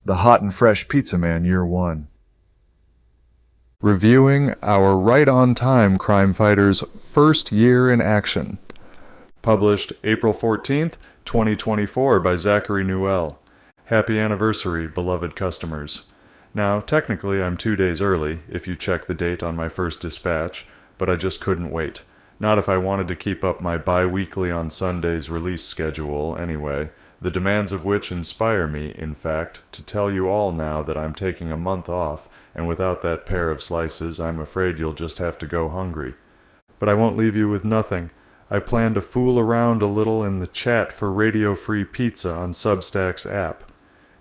The Hot and Fresh Pizza Man Year 1. Reviewing our right-on-time crime fighters' first year in action. Published April 14th, 2024 by Zachary Newell. Happy anniversary, beloved customers. Now, technically I'm 2 days early, if you check the date on my first dispatch, but I just couldn't wait. Not if I wanted to keep up my bi-weekly on Sundays release schedule, anyway, the demands of which inspire me, in fact, to tell you all now that I'm taking a month off, and without that pair of slices, I'm afraid you'll just have to go hungry. But I won't leave you with nothing. I plan to fool around a little in the chat for Radio Free Pizza on Substack's app.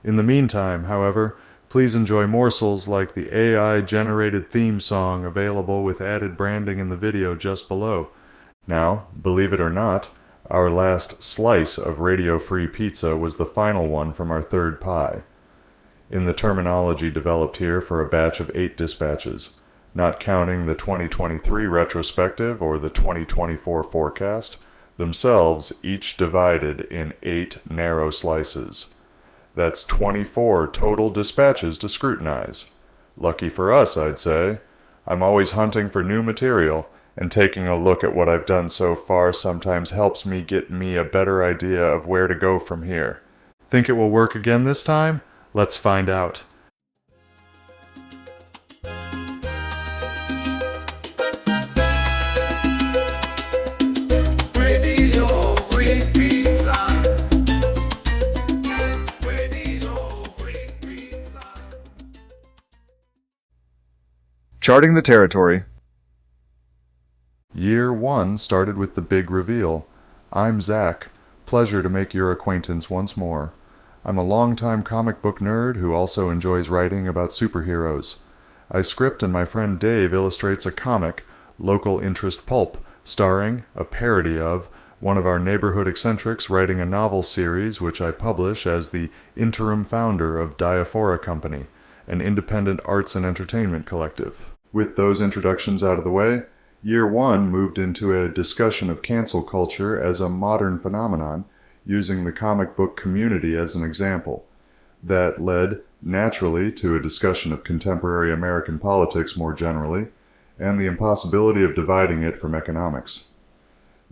In the meantime, however, please enjoy morsels like the AI-generated theme song available with added branding in the video just below. Now, believe it or not, our last slice of Radio Free Pizza was the final one from our third pie. In the terminology developed here for a batch of 8 dispatches, not counting the 2023 retrospective or the 2024 forecast, themselves each divided in 8 narrow slices. That's 24 total dispatches to scrutinize. Lucky for us, I'd say. I'm always hunting for new material, and taking a look at what I've done so far sometimes helps me get me a better idea of where to go from here. Think it will work again this time? Let's find out. Charting the Territory. Year 1 started with the big reveal. I'm Zach. Pleasure to make your acquaintance once more. I'm a longtime comic book nerd who also enjoys writing about superheroes. I script and my friend Dave illustrates a comic, Local Interest Pulp, starring, a parody of, one of our neighborhood eccentrics writing a novel series which I publish as the interim founder of Diaphora Co, an independent arts and entertainment collective. With those introductions out of the way, Year 1 moved into a discussion of cancel culture as a modern phenomenon, using the comic book community as an example. That led, naturally, to a discussion of contemporary American politics more generally, and the impossibility of dividing it from economics.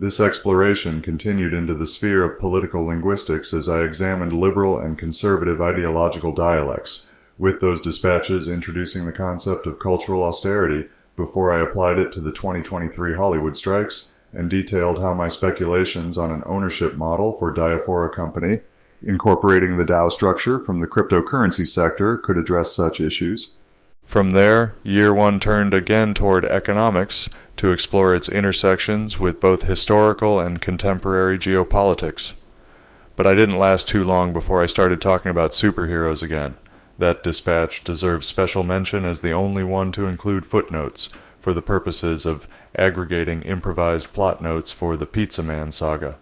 This exploration continued into the sphere of political linguistics as I examined liberal and conservative ideological dialects, with those dispatches introducing the concept of cultural austerity before I applied it to the 2023 Hollywood strikes, and detailed how my speculations on an ownership model for Diaphora Co, incorporating the DAO structure from the cryptocurrency sector, could address such issues. From there, Year 1 turned again toward economics to explore its intersections with both historical and contemporary geopolitics. But I didn't last too long before I started talking about superheroes again. That dispatch deserves special mention as the only one to include footnotes for the purposes of aggregating improvised plot notes for the Pizza Man saga.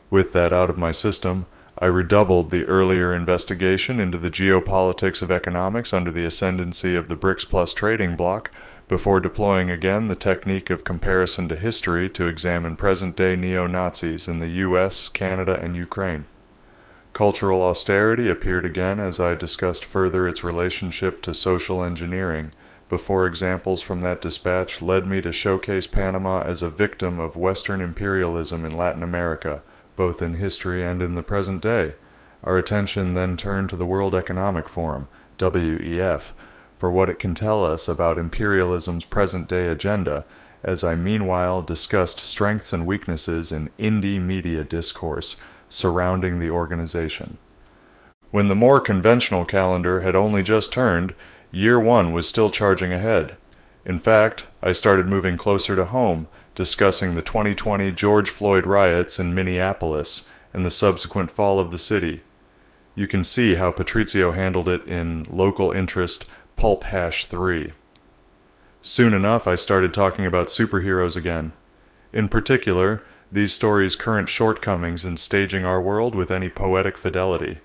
With that out of my system, I redoubled the earlier investigation into the geopolitics of economics under the ascendancy of the BRICS plus trading bloc before deploying again the technique of comparison to history to examine present-day neo-Nazis in the US, Canada, and Ukraine. Cultural austerity appeared again as I discussed further its relationship to social engineering, before examples from that dispatch led me to showcase Panama as a victim of Western imperialism in Latin America, both in history and in the present day. Our attention then turned to the World Economic Forum, WEF, for what it can tell us about imperialism's present-day agenda, as I meanwhile discussed strengths and weaknesses in indie media discourse surrounding the organization. When the more conventional calendar had only just turned, Year 1 was still charging ahead. In fact, I started moving closer to home, discussing the 2020 George Floyd riots in Minneapolis and the subsequent fall of the city. You can see how Patrizio handled it in Local Interest Pulp Hash 3. Soon enough, I started talking about superheroes again. In particular, these stories' current shortcomings in staging our world with any poetic fidelity.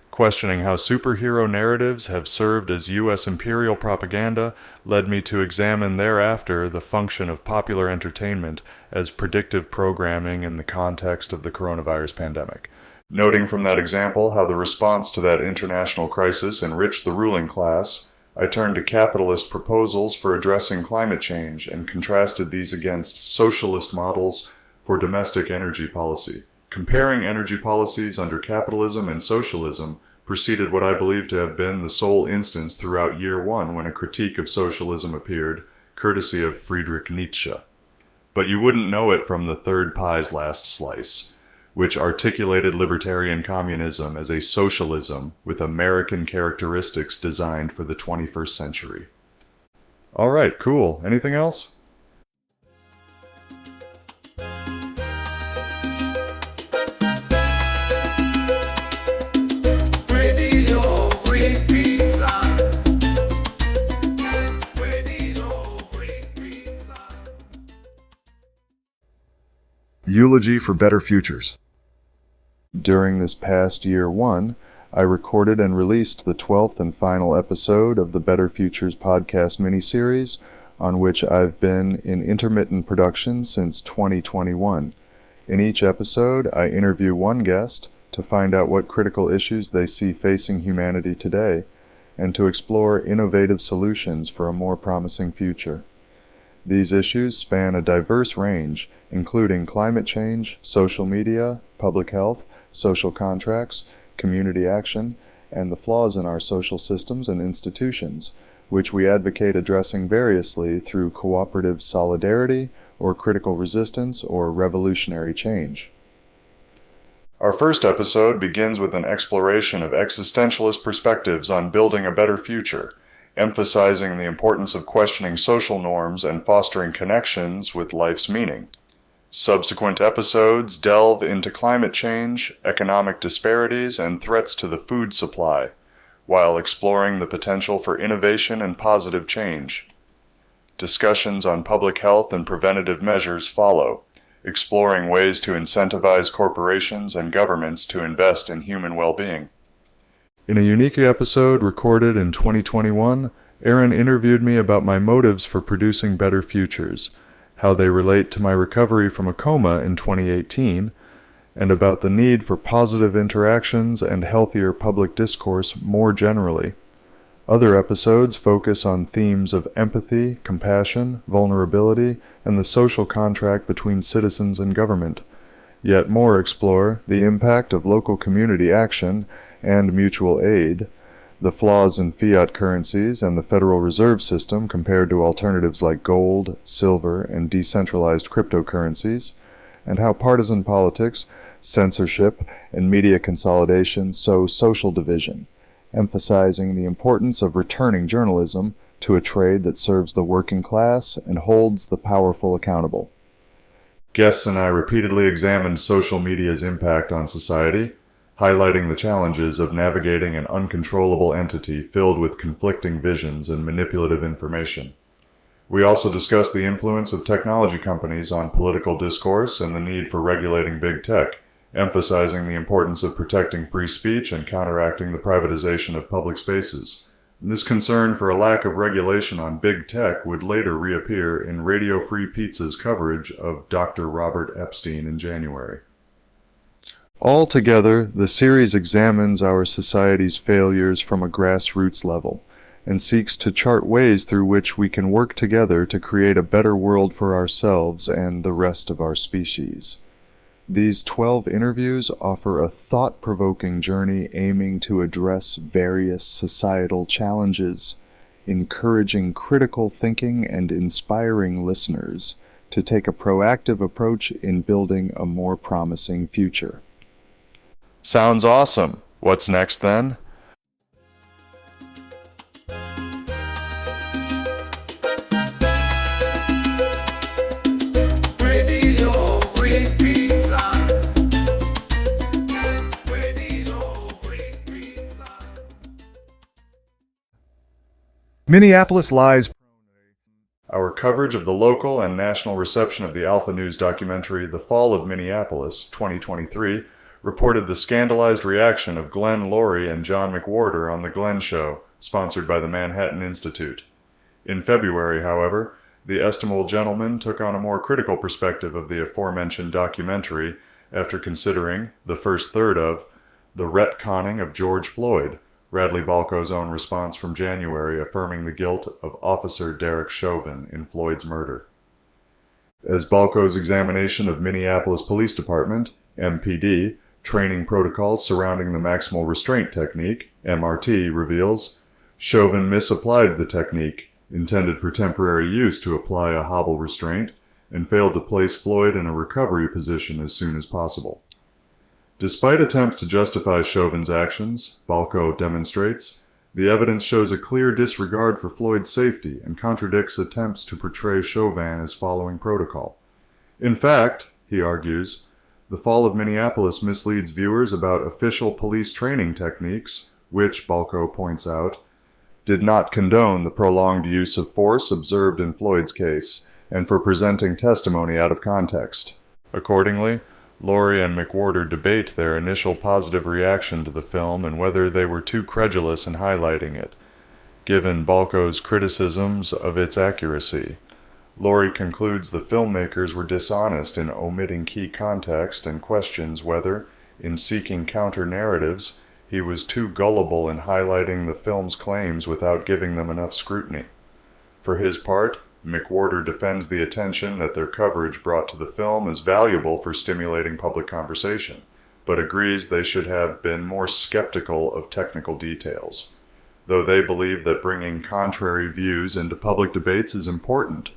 Questioning how superhero narratives have served as U.S. imperial propaganda led me to examine thereafter the function of popular entertainment as predictive programming in the context of the coronavirus pandemic. Noting from that example how the response to that international crisis enriched the ruling class, I turned to capitalist proposals for addressing climate change and contrasted these against socialist models for domestic energy policy. Comparing energy policies under capitalism and socialism preceded what I believe to have been the sole instance throughout year one when a critique of socialism appeared, courtesy of Friedrich Nietzsche. But you wouldn't know it from the third pie's last slice, which articulated libertarian communism as a socialism with American characteristics designed for the 21st century. All right, cool. Anything else? Eulogy for Better Futures. During this past year one, I recorded and released the 12th and final episode of the Better Futures podcast miniseries, on which I've been in intermittent production since 2021. In each episode, I interview one guest to find out what critical issues they see facing humanity today, and to explore innovative solutions for a more promising future. These issues span a diverse range, including climate change, social media, public health, social contracts, community action, and the flaws in our social systems and institutions, which we advocate addressing variously through cooperative solidarity, or critical resistance, or revolutionary change. Our first episode begins with an exploration of existentialist perspectives on building a better future, emphasizing the importance of questioning social norms and fostering connections with life's meaning. Subsequent episodes delve into climate change, economic disparities, and threats to the food supply, while exploring the potential for innovation and positive change. Discussions on public health and preventative measures follow, exploring ways to incentivize corporations and governments to invest in human well-being. In a unique episode recorded in 2021, Aaron interviewed me about my motives for producing Better Futures, how they relate to my recovery from a coma in 2018, and about the need for positive interactions and healthier public discourse more generally. Other episodes focus on themes of empathy, compassion, vulnerability, and the social contract between citizens and government. Yet more explore the impact of local community action and mutual aid, the flaws in fiat currencies and the Federal Reserve System compared to alternatives like gold, silver, and decentralized cryptocurrencies, and how partisan politics, censorship, and media consolidation sow social division, emphasizing the importance of returning journalism to a trade that serves the working class and holds the powerful accountable. Guests and I repeatedly examined social media's impact on society, highlighting the challenges of navigating an uncontrollable entity filled with conflicting visions and manipulative information. We also discussed the influence of technology companies on political discourse and the need for regulating big tech, emphasizing the importance of protecting free speech and counteracting the privatization of public spaces. This concern for a lack of regulation on big tech would later reappear in Radio Free Pizza's coverage of Dr. Robert Epstein in January. Altogether, the series examines our society's failures from a grassroots level, and seeks to chart ways through which we can work together to create a better world for ourselves and the rest of our species. These 12 interviews offer a thought-provoking journey aiming to address various societal challenges, encouraging critical thinking and inspiring listeners to take a proactive approach in building a more promising future. Sounds awesome. What's next then? Minneapolis lies. Our coverage of the local and national reception of the Alpha News documentary The Fall of Minneapolis, 2023, reported the scandalized reaction of Glenn Laurie and John McWhorter on The Glenn Show, sponsored by the Manhattan Institute. In February, however, the estimable gentleman took on a more critical perspective of the aforementioned documentary after considering the first third of The Retconning of George Floyd, Radley Balco's own response from January affirming the guilt of Officer Derek Chauvin in Floyd's murder. As Balco's examination of Minneapolis Police Department, MPD, training protocols surrounding the maximal restraint technique, MRT, reveals, Chauvin misapplied the technique, intended for temporary use to apply a hobble restraint, and failed to place Floyd in a recovery position as soon as possible. Despite attempts to justify Chauvin's actions, Balco demonstrates, the evidence shows a clear disregard for Floyd's safety and contradicts attempts to portray Chauvin as following protocol. In fact, he argues, the fall of Minneapolis misleads viewers about official police training techniques, which, Balco points out, did not condone the prolonged use of force observed in Floyd's case, and for presenting testimony out of context. Accordingly, Laurie and McWhorter debate their initial positive reaction to the film and whether they were too credulous in highlighting it, given Balco's criticisms of its accuracy. Laurie concludes the filmmakers were dishonest in omitting key context and questions whether, in seeking counter-narratives, he was too gullible in highlighting the film's claims without giving them enough scrutiny. For his part, McWhorter defends the attention that their coverage brought to the film as valuable for stimulating public conversation, but agrees they should have been more skeptical of technical details. Though they believe that bringing contrary views into public debates is important,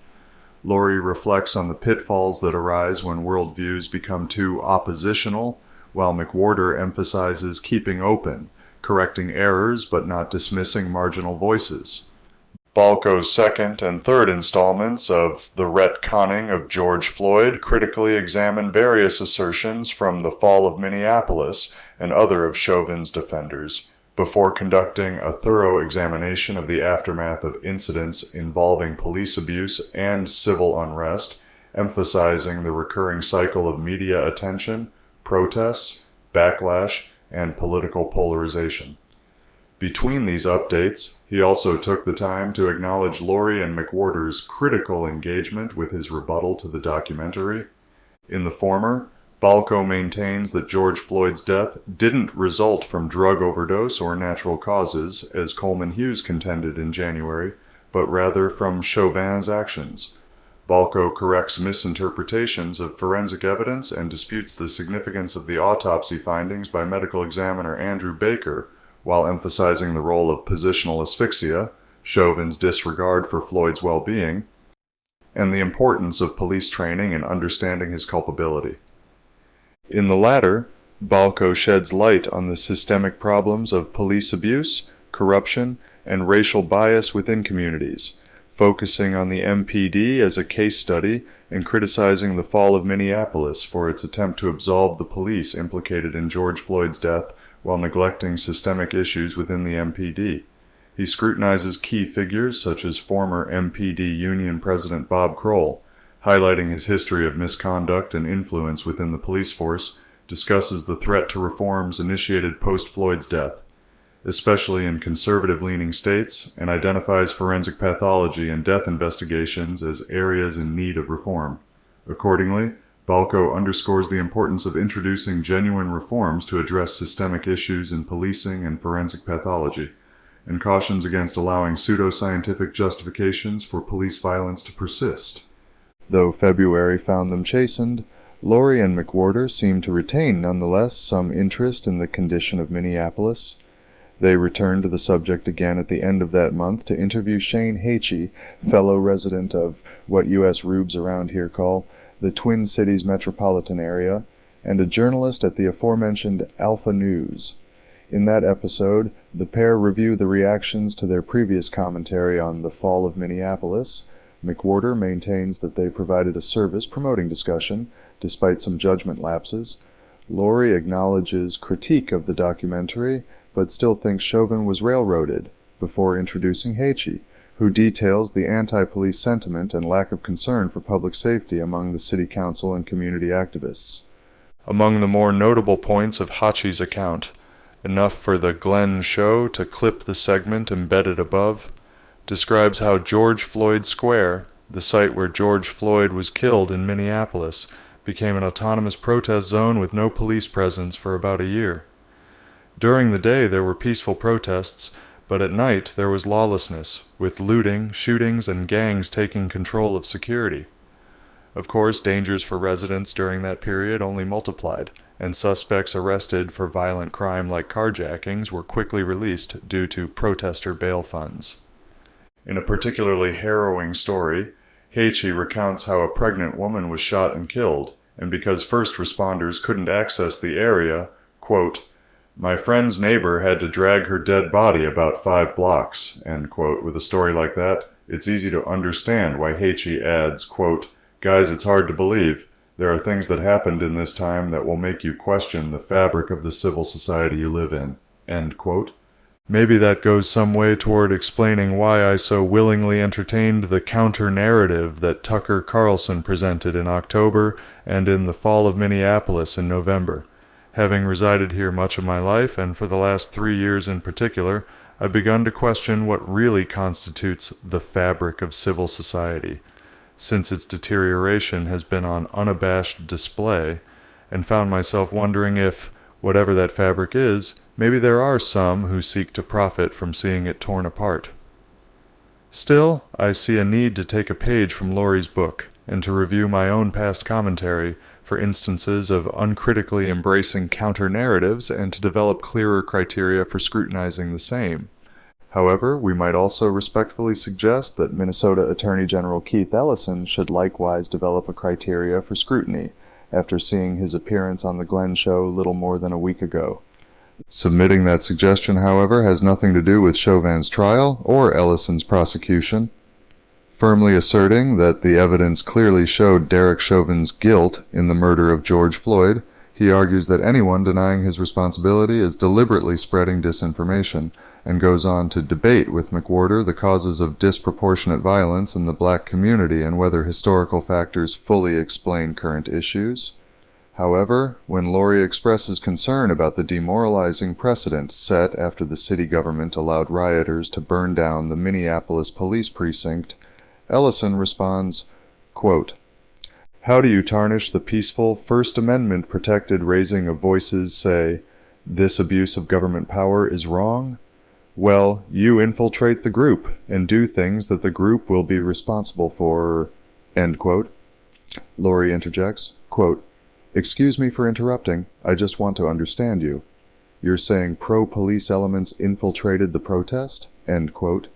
Laurie reflects on the pitfalls that arise when worldviews become too oppositional, while McWhorter emphasizes keeping open, correcting errors but not dismissing marginal voices. Balco's second and third installments of The Retconning of George Floyd critically examine various assertions from the fall of Minneapolis and other of Chauvin's defenders, before conducting a thorough examination of the aftermath of incidents involving police abuse and civil unrest, emphasizing the recurring cycle of media attention, protests, backlash, and political polarization. Between these updates, he also took the time to acknowledge Laurie and McWhorter's critical engagement with his rebuttal to the documentary. In the former, Balco maintains that George Floyd's death didn't result from drug overdose or natural causes, as Coleman Hughes contended in January, but rather from Chauvin's actions. Balco corrects misinterpretations of forensic evidence and disputes the significance of the autopsy findings by medical examiner Andrew Baker, while emphasizing the role of positional asphyxia, Chauvin's disregard for Floyd's well-being, and the importance of police training and understanding his culpability. In the latter, Balco sheds light on the systemic problems of police abuse, corruption, and racial bias within communities, focusing on the MPD as a case study and criticizing the fall of Minneapolis for its attempt to absolve the police implicated in George Floyd's death while neglecting systemic issues within the MPD. He scrutinizes key figures such as former MPD Union President Bob Kroll, highlighting his history of misconduct and influence within the police force, discusses the threat to reforms initiated post-Floyd's death, especially in conservative-leaning states, and identifies forensic pathology and death investigations as areas in need of reform. Accordingly, Balco underscores the importance of introducing genuine reforms to address systemic issues in policing and forensic pathology, and cautions against allowing pseudoscientific justifications for police violence to persist. Though February found them chastened, Laurie and McWhorter seem to retain nonetheless some interest in the condition of Minneapolis. They returned to the subject again at the end of that month to interview Shane Hachey, fellow resident of what U.S. rubes around here call the Twin Cities metropolitan area, and a journalist at the aforementioned Alpha News. In that episode, the pair review the reactions to their previous commentary on the fall of Minneapolis. McWhorter maintains that they provided a service promoting discussion, despite some judgment lapses. Laurie acknowledges critique of the documentary, but still thinks Chauvin was railroaded, before introducing Hachey, who details the anti-police sentiment and lack of concern for public safety among the city council and community activists. Among the more notable points of Hachey's account, enough for the Glenn Show to clip the segment embedded above, describes how George Floyd Square, the site where George Floyd was killed in Minneapolis, became an autonomous protest zone with no police presence for about a year. During the day there were peaceful protests, but at night there was lawlessness, with looting, shootings, and gangs taking control of security. Of course, dangers for residents during that period only multiplied, and suspects arrested for violent crime like carjackings were quickly released due to protester bail funds. In a particularly harrowing story, Heichi recounts how a pregnant woman was shot and killed, and because first responders couldn't access the area, quote, "My friend's neighbor had to drag her dead body about 5 blocks, end quote. With a story like that, it's easy to understand why Heichi adds, quote, "Guys, it's hard to believe. There are things that happened in this time that will make you question the fabric of the civil society you live in," end quote. Maybe that goes some way toward explaining why I so willingly entertained the counter-narrative that Tucker Carlson presented in October and in the fall of Minneapolis in November. Having resided here much of my life, and for the last 3 years in particular, I've begun to question what really constitutes the fabric of civil society, since its deterioration has been on unabashed display, and found myself wondering if, whatever that fabric is, maybe there are some who seek to profit from seeing it torn apart. Still, I see a need to take a page from Laurie's book, and to review my own past commentary for instances of uncritically embracing counter-narratives and to develop clearer criteria for scrutinizing the same. However, we might also respectfully suggest that Minnesota Attorney General Keith Ellison should likewise develop a criteria for scrutiny, after seeing his appearance on The Glenn Show little more than a week ago. Submitting that suggestion, however, has nothing to do with Chauvin's trial or Ellison's prosecution. Firmly asserting that the evidence clearly showed Derek Chauvin's guilt in the murder of George Floyd, he argues that anyone denying his responsibility is deliberately spreading disinformation, and goes on to debate with McWhorter the causes of disproportionate violence in the black community and whether historical factors fully explain current issues. However, when Laurie expresses concern about the demoralizing precedent set after the city government allowed rioters to burn down the Minneapolis police precinct, Ellison responds, quote, "How do you tarnish the peaceful First Amendment protected raising of voices, say, 'This abuse of government power is wrong'? Well, you infiltrate the group and do things that the group will be responsible for," end quote. Laurie interjects, quote, "Excuse me for interrupting, I just want to understand you. You're saying pro-police elements infiltrated the protest?" End quote.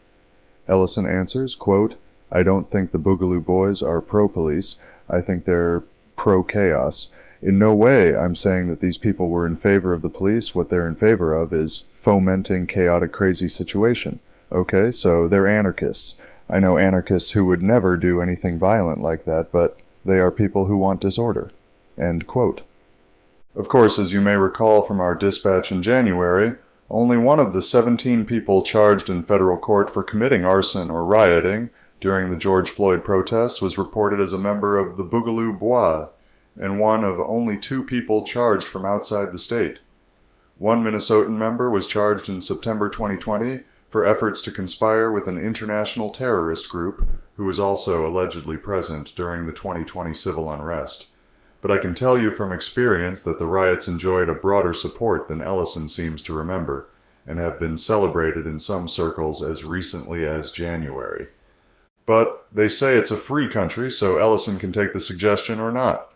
Ellison answers, quote, "I don't think the Boogaloo Boys are pro-police, I think they're pro-chaos. In no way I'm saying that these people were in favor of the police. What they're in favor of is fomenting chaotic, crazy situation. Okay, so they're anarchists. I know anarchists who would never do anything violent like that, but they are people who want disorder." End quote. Of course, as you may recall from our dispatch in January, only one of the 17 people charged in federal court for committing arson or rioting during the George Floyd protests was reported as a member of the Boogaloo Bois, and one of only 2 people charged from outside the state. One Minnesotan member was charged in September 2020 for efforts to conspire with an international terrorist group who was also allegedly present during the 2020 civil unrest. But I can tell you from experience that the riots enjoyed a broader support than Ellison seems to remember, and have been celebrated in some circles as recently as January. But they say it's a free country, so Ellison can take the suggestion or not.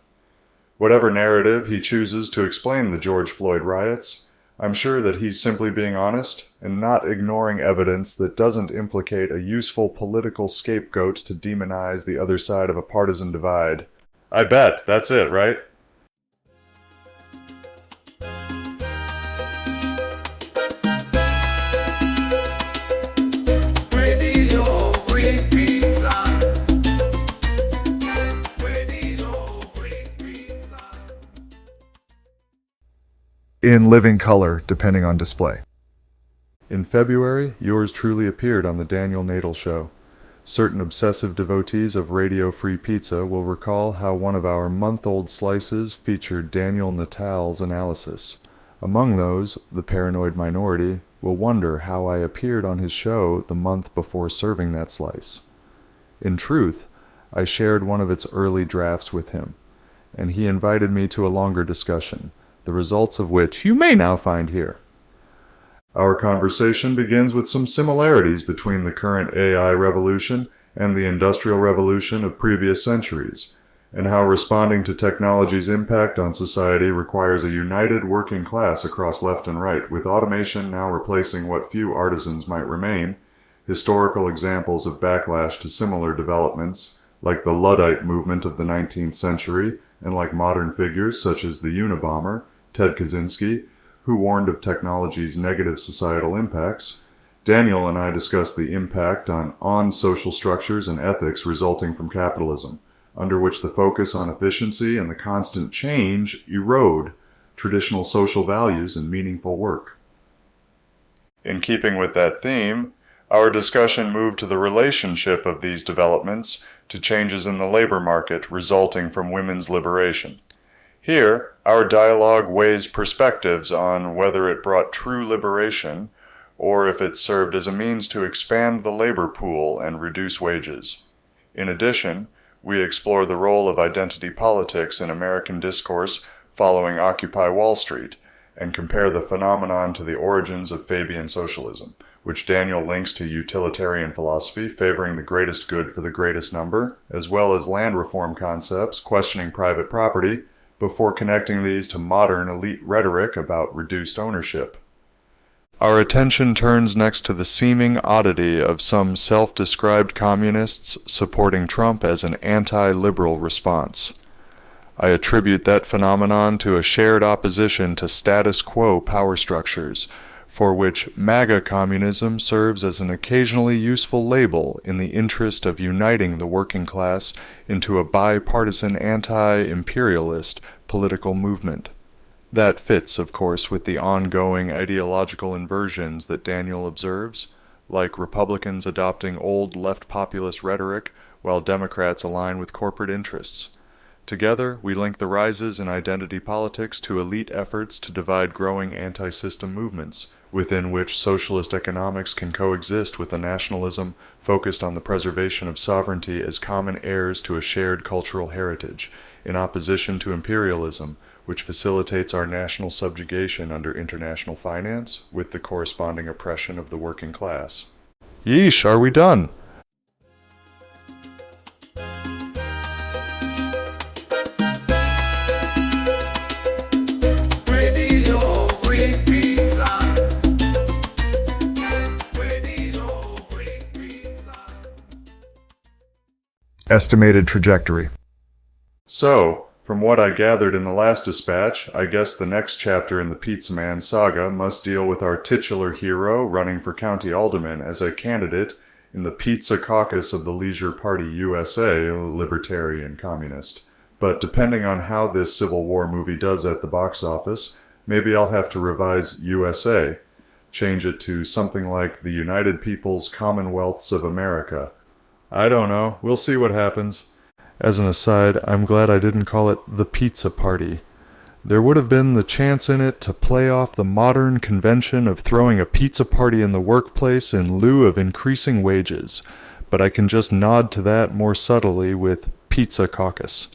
Whatever narrative he chooses to explain the George Floyd riots, I'm sure that he's simply being honest and not ignoring evidence that doesn't implicate a useful political scapegoat to demonize the other side of a partisan divide. I bet, that's it, right? in living color, depending on display. In February, yours truly appeared on the Daniel Nadel Show. Certain obsessive devotees of radio-free pizza will recall how one of our month-old slices featured Daniel Natal's analysis. Among those, the paranoid minority will wonder how I appeared on his show the month before serving that slice. In truth, I shared one of its early drafts with him, and he invited me to a longer discussion, the results of which you may now find here. Our conversation begins with some similarities between the current AI revolution and the Industrial Revolution of previous centuries, and how responding to technology's impact on society requires a united working class across left and right, with automation now replacing what few artisans might remain, historical examples of backlash to similar developments, like the Luddite movement of the 19th century, and like modern figures such as the Unabomber, Ted Kaczynski, who warned of technology's negative societal impacts. Daniel and I discuss the impact on social structures and ethics resulting from capitalism, under which the focus on efficiency and the constant change erode traditional social values and meaningful work. In keeping with that theme, our discussion moved to the relationship of these developments to changes in the labor market resulting from women's liberation. Here, our dialogue weighs perspectives on whether it brought true liberation or if it served as a means to expand the labor pool and reduce wages. In addition, we explore the role of identity politics in American discourse following Occupy Wall Street and compare the phenomenon to the origins of Fabian socialism, which Daniel links to utilitarian philosophy favoring the greatest good for the greatest number, as well as land reform concepts questioning private property, before connecting these to modern elite rhetoric about reduced ownership. Our attention turns next to the seeming oddity of some self-described communists supporting Trump as an anti-liberal response. I attribute that phenomenon to a shared opposition to status quo power structures, for which MAGA communism serves as an occasionally useful label in the interest of uniting the working class into a bipartisan anti-imperialist political movement. That fits, of course, with the ongoing ideological inversions that Daniel observes, like Republicans adopting old left populist rhetoric while Democrats align with corporate interests. Together, we link the rises in identity politics to elite efforts to divide growing anti-system movements, within which socialist economics can coexist with a nationalism focused on the preservation of sovereignty as common heirs to a shared cultural heritage, in opposition to imperialism, which facilitates our national subjugation under international finance, with the corresponding oppression of the working class. Yeesh, are we done? Estimated trajectory. So, from what I gathered in the last dispatch, I guess the next chapter in the Pizza Man saga must deal with our titular hero running for county alderman as a candidate in the Pizza Caucus of the Leisure Party USA, libertarian communist. But depending on how this Civil War movie does at the box office, maybe I'll have to revise USA, change it to something like the United Peoples Commonwealths of America. I don't know, we'll see what happens. As an aside, I'm glad I didn't call it the Pizza Party. There would have been the chance in it to play off the modern convention of throwing a pizza party in the workplace in lieu of increasing wages, but I can just nod to that more subtly with Pizza Caucus.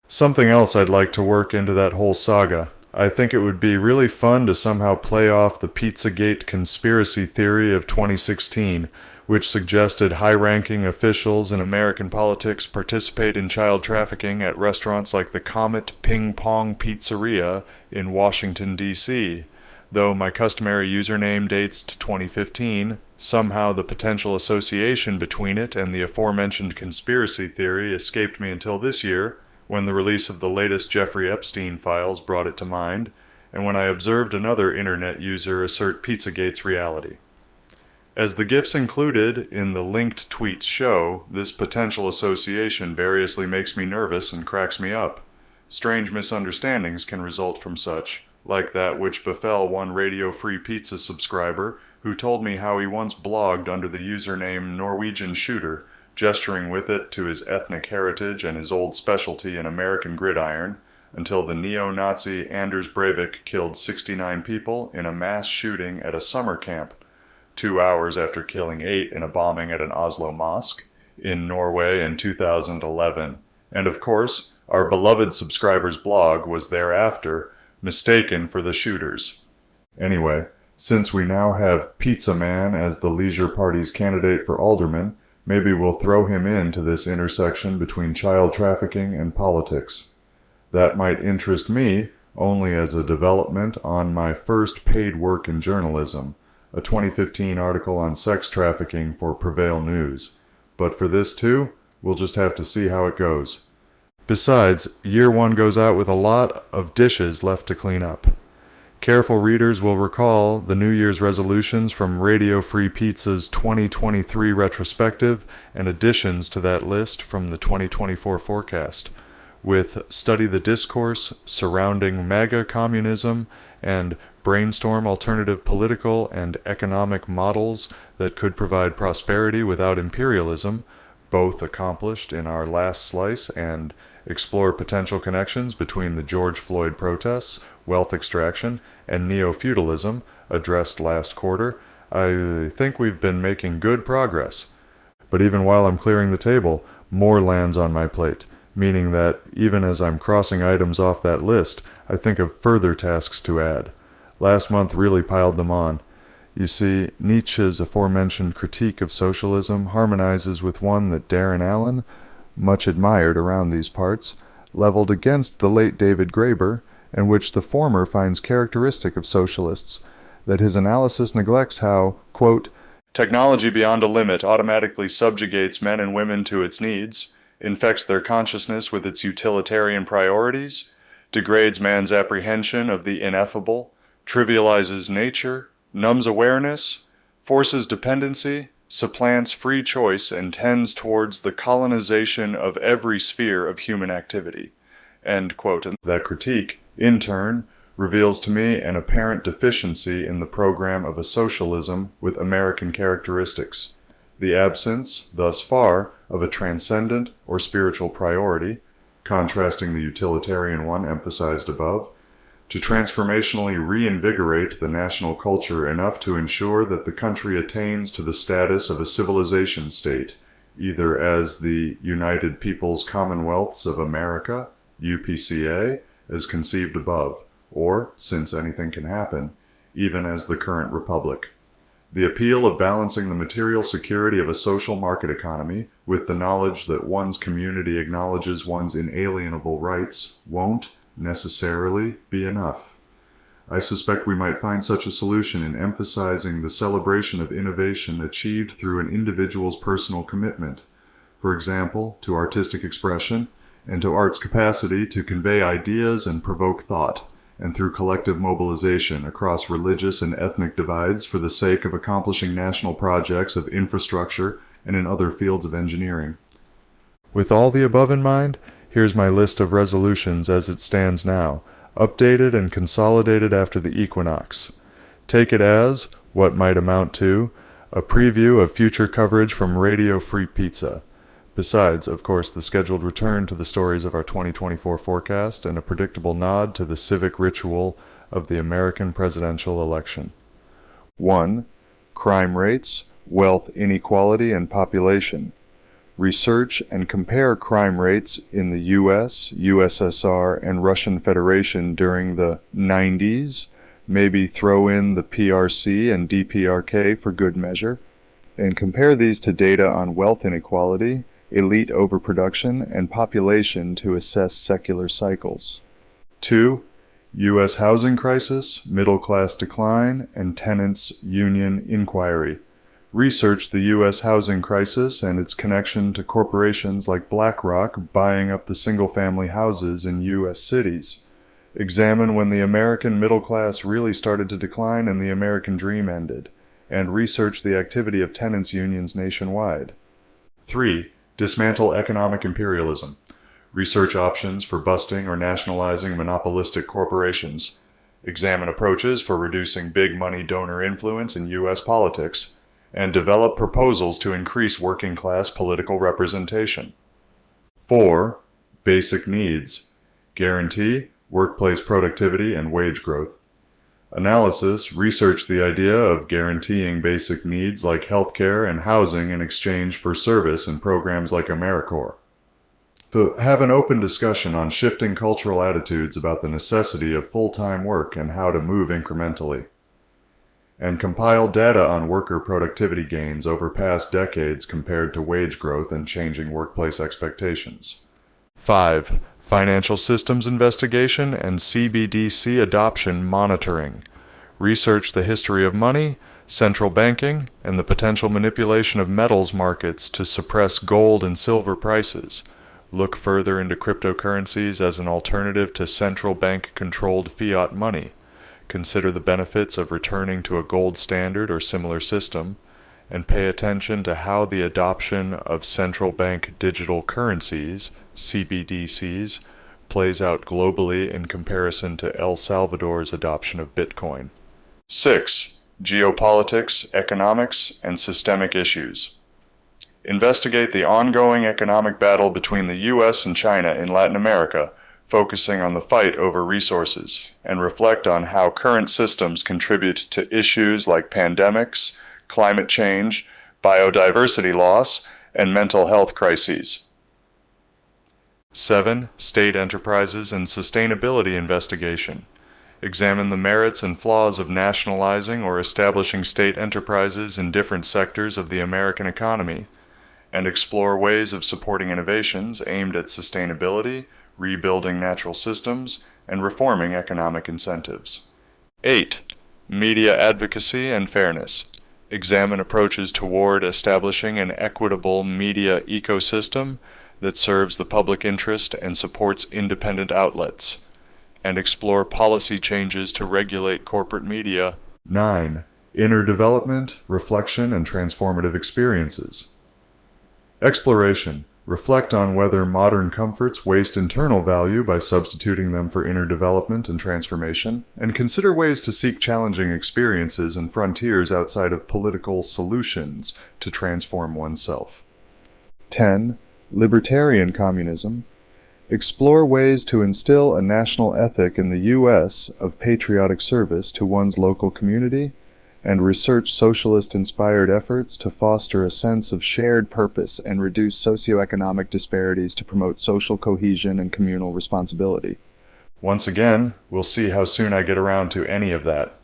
Something else I'd like to work into that whole saga. I think it would be really fun to somehow play off the Pizzagate conspiracy theory of 2016, which suggested high-ranking officials in American politics participate in child trafficking at restaurants like the Comet Ping Pong Pizzeria in Washington, D.C. Though my customary username dates to 2015, somehow the potential association between it and the aforementioned conspiracy theory escaped me until this year, when the release of the latest Jeffrey Epstein files brought it to mind, and when I observed another internet user assert Pizzagate's reality. As the GIFs included in the linked tweets show, this potential association variously makes me nervous and cracks me up. Strange misunderstandings can result from such, like that which befell one Radio Free Pizza subscriber who told me how he once blogged under the username Norwegian Shooter, gesturing with it to his ethnic heritage and his old specialty in American gridiron, until the neo-Nazi Anders Breivik killed 69 people in a mass shooting at a summer camp, 2 hours after killing 8 in a bombing at an Oslo mosque in Norway in 2011. And of course, our beloved subscriber's blog was thereafter mistaken for the shooters. Anyway, Since we now have Pizza Man as the Leisure Party's candidate for alderman, maybe we'll throw him into this intersection between child trafficking and politics. That might interest me only as a development on my first paid work in journalism, a 2015 article on sex trafficking for Prevail News. But for this too, we'll just have to see how it goes. Besides, year one goes out with a lot of dishes left to clean up. Careful readers will recall the New Year's resolutions from Radio Free Pizza's 2023 retrospective and additions to that list from the 2024 forecast, with Study the Discourse surrounding MAGA communism and brainstorm alternative political and economic models that could provide prosperity without imperialism, both accomplished in our last slice, and explore potential connections between the George Floyd protests, wealth extraction, and neo-feudalism addressed last quarter. I think we've been making good progress. But even while I'm clearing the table, more lands on my plate, meaning that even as I'm crossing items off that list, I think of further tasks to add. Last month really piled them on. You see, Nietzsche's aforementioned critique of socialism harmonizes with one that Darren Allen, much admired around these parts, leveled against the late David Graeber, in which the former finds characteristic of socialists, that his analysis neglects how, quote, technology beyond a limit automatically subjugates men and women to its needs, infects their consciousness with its utilitarian priorities, degrades man's apprehension of the ineffable, trivializes nature, numbs awareness, forces dependency, supplants free choice, and tends towards the colonization of every sphere of human activity. End quote. And that critique, in turn, reveals to me an apparent deficiency in the program of a socialism with American characteristics, the absence, thus far, of a transcendent or spiritual priority, contrasting the utilitarian one emphasized above, to transformationally reinvigorate the national culture enough to ensure that the country attains to the status of a civilization state, either as the United Peoples Commonwealths of America, UPCA, as conceived above, or, since anything can happen, even as the current republic. The appeal of balancing the material security of a social market economy with the knowledge that one's community acknowledges one's inalienable rights won't necessarily be enough. I suspect we might find such a solution in emphasizing the celebration of innovation achieved through an individual's personal commitment, for example, to artistic expression, and to art's capacity to convey ideas and provoke thought, and through collective mobilization across religious and ethnic divides for the sake of accomplishing national projects of infrastructure and in other fields of engineering. With all the above in mind, here's my list of resolutions as it stands now, updated and consolidated after the equinox. Take it as, what might amount to, a preview of future coverage from Radio Free Pizza. Besides, of course, the scheduled return to the stories of our 2024 forecast and a predictable nod to the civic ritual of the American presidential election. 1. Crime rates, wealth inequality, and population. Research and compare crime rates in the U.S., USSR, and Russian Federation during the 90s. Maybe throw in the PRC and DPRK for good measure. And compare these to data on wealth inequality, elite overproduction, and population to assess secular cycles. 2. U.S. housing crisis, middle-class decline, and tenants' union inquiry. Research the U.S. housing crisis and its connection to corporations like BlackRock buying up the single-family houses in U.S. cities. Examine when the American middle class really started to decline and the American dream ended, and research the activity of tenants' unions nationwide. 3. Dismantle economic imperialism. Research options for busting or nationalizing monopolistic corporations. Examine approaches for reducing big money donor influence in U.S. politics, and develop proposals to increase working-class political representation. 4. Basic needs. Guarantee workplace productivity and wage growth. Analysis, research the idea of guaranteeing basic needs like healthcare and housing in exchange for service in programs like AmeriCorps. To have an open discussion on shifting cultural attitudes about the necessity of full-time work and how to move incrementally. and compile data on worker productivity gains over past decades compared to wage growth and changing workplace expectations. 5. Financial systems investigation and CBDC adoption monitoring. Research the history of money, central banking, and the potential manipulation of metals markets to suppress gold and silver prices. Look further into cryptocurrencies as an alternative to central bank-controlled fiat money. Consider the benefits of returning to a gold standard or similar system, and pay attention to how the adoption of central bank digital currencies, CBDCs, plays out globally in comparison to El Salvador's adoption of Bitcoin. 6. Geopolitics, economics, and systemic issues. Investigate the ongoing economic battle between the U.S. and China in Latin America, focusing on the fight over resources, and reflect on how current systems contribute to issues like pandemics, climate change, biodiversity loss, and mental health crises. 7. State enterprises and sustainability investigation. Examine the merits and flaws of nationalizing or establishing state enterprises in different sectors of the American economy, and explore ways of supporting innovations aimed at sustainability, rebuilding natural systems, and reforming economic incentives. 8. Media advocacy and fairness. Examine approaches toward establishing an equitable media ecosystem that serves the public interest and supports independent outlets, and explore policy changes to regulate corporate media. 9. Inner development, reflection, and transformative experiences. Exploration. Reflect on whether modern comforts waste internal value by substituting them for inner development and transformation, and consider ways to seek challenging experiences and frontiers outside of political solutions to transform oneself. 10. Libertarian communism. Explore ways to instill a national ethic in the U.S. of patriotic service to one's local community, and research socialist-inspired efforts to foster a sense of shared purpose and reduce socioeconomic disparities to promote social cohesion and communal responsibility. Once again, we'll see how soon I get around to any of that.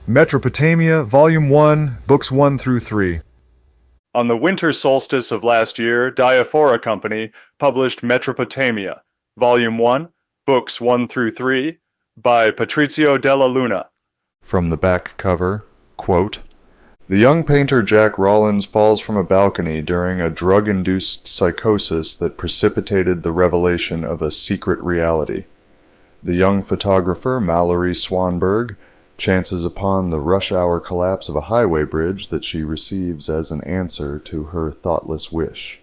Metropotamia, Volume 1, Books 1 through 3. On the winter solstice of last year, Diaphora Co. published Metropotamia, Volume 1, Books 1 through 3, by Patrizio della Luna. From the back cover, quote, "The young painter Jack Rawlins falls from a balcony during a drug-induced psychosis that precipitated the revelation of a secret reality. The young photographer Mallory Swanberg chances upon the rush-hour collapse of a highway bridge that she receives as an answer to her thoughtless wish.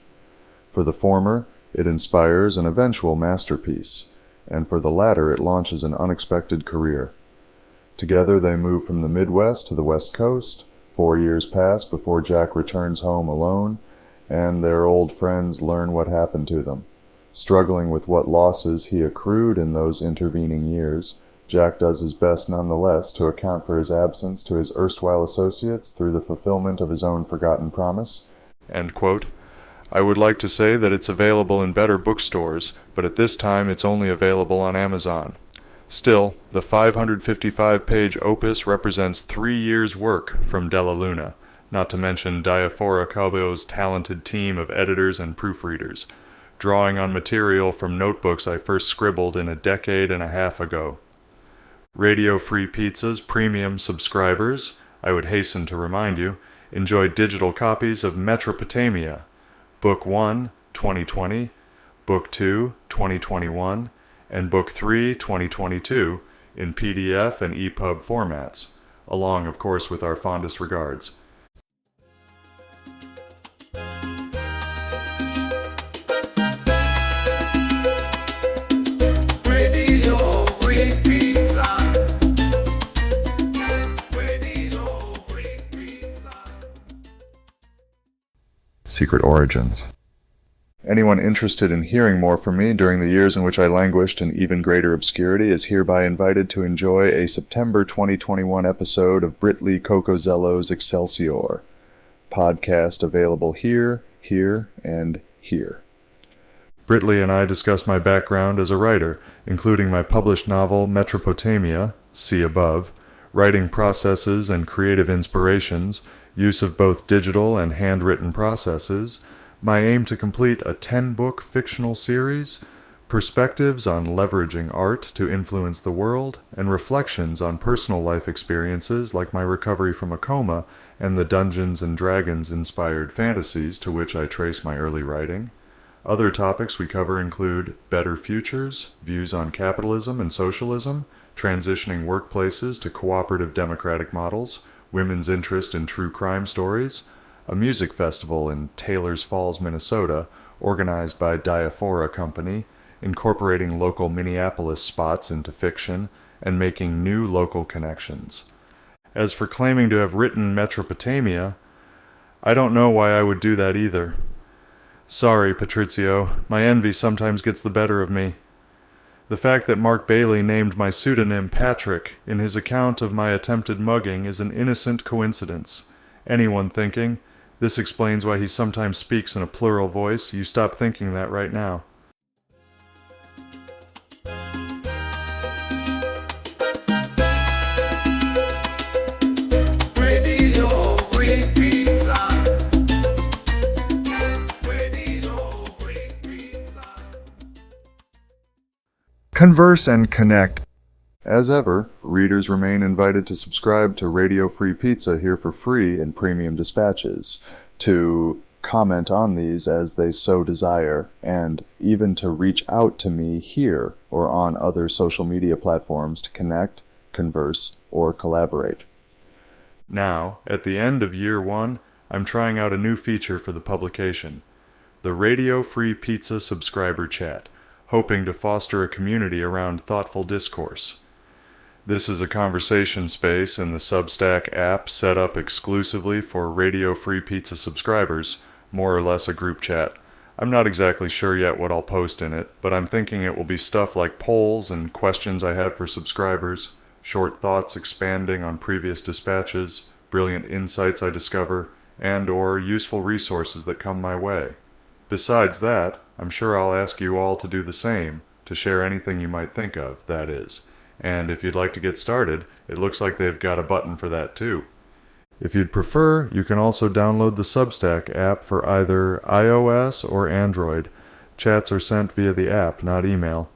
For the former, it inspires an eventual masterpiece, and for the latter it launches an unexpected career. Together they move from the Midwest to the West Coast. 4 years pass before Jack returns home alone, and their old friends learn what happened to them. Struggling with what losses he accrued in those intervening years, Jack does his best nonetheless to account for his absence to his erstwhile associates through the fulfillment of his own forgotten promise." End quote. I would like to say that it's available in better bookstores, but at this time it's only available on Amazon. Still, the 555-page opus represents 3 years' work from Della Luna, not to mention Diaphora Co's talented team of editors and proofreaders, drawing on material from notebooks I first scribbled in a decade and a half ago. Radio Free Pizza's premium subscribers, I would hasten to remind you, enjoy digital copies of Metropotamia, Book 1, 2020, Book 2, 2021, and Book 3, 2022 in PDF and EPUB formats, along, of course, with our fondest regards. Secret Origins. Anyone interested in hearing more from me during the years in which I languished in even greater obscurity is hereby invited to enjoy a September 2021 episode of Britley Cocozello's Excelsior podcast, available here, and here. Britley and I discuss my background as a writer, including my published novel Metropotamia, see above, writing processes and creative inspirations, use of both digital and handwritten processes, my aim to complete a 10-book fictional series, perspectives on leveraging art to influence the world, and reflections on personal life experiences like my recovery from a coma and the Dungeons and Dragons-inspired fantasies to which I trace my early writing. Other topics we cover include better futures, views on capitalism and socialism, transitioning workplaces to cooperative democratic models, women's interest in true crime stories, a music festival in Taylor's Falls, Minnesota, organized by Diaphora Co, incorporating local Minneapolis spots into fiction, and making new local connections. As for claiming to have written Metropotamia, I don't know why I would do that either. Sorry, Patrizio, my envy sometimes gets the better of me. The fact that Mark Bailey named my pseudonym Patrick in his account of my attempted mugging is an innocent coincidence. Anyone thinking, this explains why he sometimes speaks in a plural voice, you stop thinking that right now. Converse and connect. As ever, readers remain invited to subscribe to Radio Free Pizza here for free in premium dispatches, to comment on these as they so desire, and even to reach out to me here or on other social media platforms to connect, converse, or collaborate. Now, at the end of year one, I'm trying out a new feature for the publication, the Radio Free Pizza subscriber chat, hoping to foster a community around thoughtful discourse. This is a conversation space in the Substack app set up exclusively for Radio Free Pizza subscribers, more or less a group chat. I'm not exactly sure yet what I'll post in it, but I'm thinking it will be stuff like polls and questions I have for subscribers, short thoughts expanding on previous dispatches, brilliant insights I discover, and/or useful resources that come my way. Besides that, I'm sure I'll ask you all to do the same, to share anything you might think of, that is. And if you'd like to get started, it looks like they've got a button for that too. If you'd prefer, you can also download the Substack app for either iOS or Android. Chats are sent via the app, not email.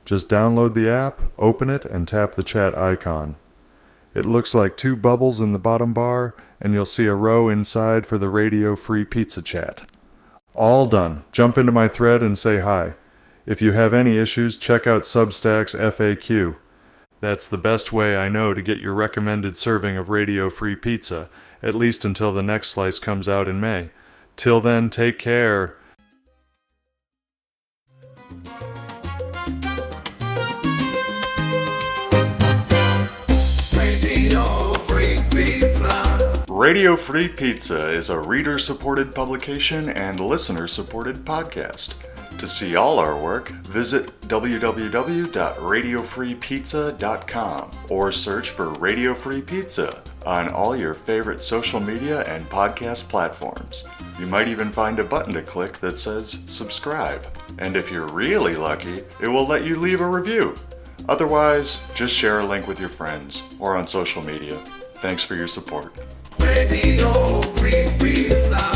Just download the app, open it, and tap the chat icon. It looks like two bubbles in the bottom bar, and you'll see a row inside for the Radio Free Pizza chat. All done. Jump into my thread and say hi. If you have any issues, check out Substack's FAQ. That's the best way I know to get your recommended serving of Radio Free Pizza, at least until the next slice comes out in May. Till then, take care. Radio Free Pizza is a reader-supported publication and listener-supported podcast. To see all our work, visit www.radiofreepizza.com or search for Radio Free Pizza on all your favorite social media and podcast platforms. You might even find a button to click that says subscribe. And if you're really lucky, it will let you leave a review. Otherwise, just share a link with your friends or on social media. Thanks for your support. Radio Free Pizza.